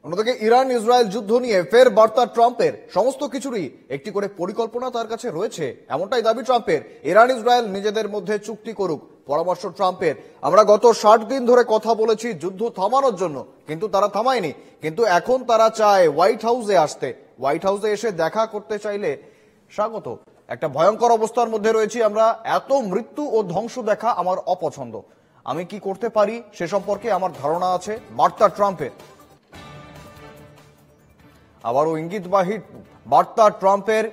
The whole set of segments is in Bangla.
অন্যদিকে ইরান ইসরায়েল যুদ্ধ নিয়ে ফের বার্তা ট্রাম্পের। সমস্ত কিছুরই একটি করে পরিকল্পনা তার কাছে রয়েছে, এমনটাই দাবি ট্রাম্পের। ইরান ইসরায়েল নিজেদের মধ্যে চুক্তি করুক, পরামর্শ ট্রাম্পের। আমরা গত 60 দিন ধরে কথা বলেছি যুদ্ধ থামানোর জন্য, কিন্তু তারা থামায়নি। কিন্তু এখন তারা চায় হোয়াইট হাউসে আসতে। হোয়াইট হাউসে এসে দেখা করতে চাইলে স্বাগত। একটা ভয়ঙ্কর অবস্থার মধ্যে রয়েছি আমরা। এত মৃত্যু ও ধ্বংস দেখা আমার অপছন্দ। আমি কি করতে পারি সে সম্পর্কে আমার ধারণা আছে, বার্তা ট্রাম্পের। আবারও ইঙ্গিতবাহী বার্তা ট্রাম্পের।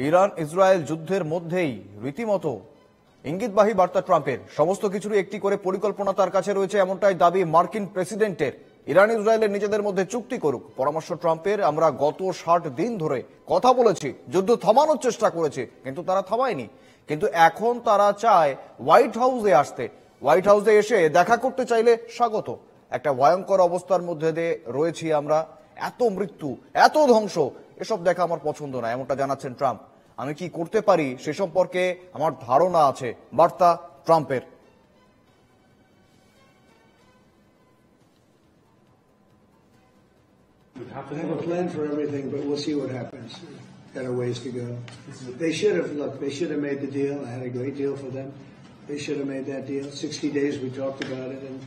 ইরান ইসরায়েল যুদ্ধের মধ্যেই রীতিমতো ইঙ্গিতবাহী বার্তা ট্রাম্পের। সমস্ত কিছুরই একটি করে পরিকল্পনা তার কাছে রয়েছে, এমনটাই দাবি মার্কিন প্রেসিডেন্টের। ইরান ইসরায়েলের নিজেদের মধ্যে চুক্তি করুক, পরামর্শ ট্রাম্পের। আমরা গত 60 দিন ধরে কথা বলেছি, যুদ্ধ থামানোর চেষ্টা করেছি, কিন্তু তারা থামায়নি। কিন্তু এখন তারা চায় হোয়াইট হাউসে আসতে। হোয়াইট হাউসে এসে দেখা করতে চাইলে স্বাগত। একটা ভয়ঙ্কর অবস্থার মধ্যে দিয়ে রয়েছি আমরা। এত মৃত্যু, এত ধ্বংস, এসব দেখা আমার পছন্দ না, এমনটা জানাচ্ছেন ট্রাম্প। আমি কি করতে পারি সে সম্পর্কে আমার ধারণা আছে, বার্তা ট্রাম্পের। I have a plan for everything, but we'll see what happens. Got a ways to go. They should have made the deal. I had a great deal for them. They should have made that deal. 60 days we talked about it, and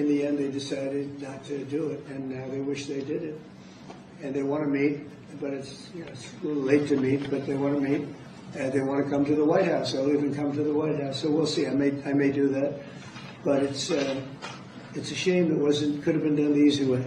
in the end they decided not to do it, and now they wish they did it. And they want to meet, but it's a little late to meet, but they want to meet. They want to come to the White House. They'll even come to the White House. So we'll see. I may do that, but it's a shame it could have been done the easy way.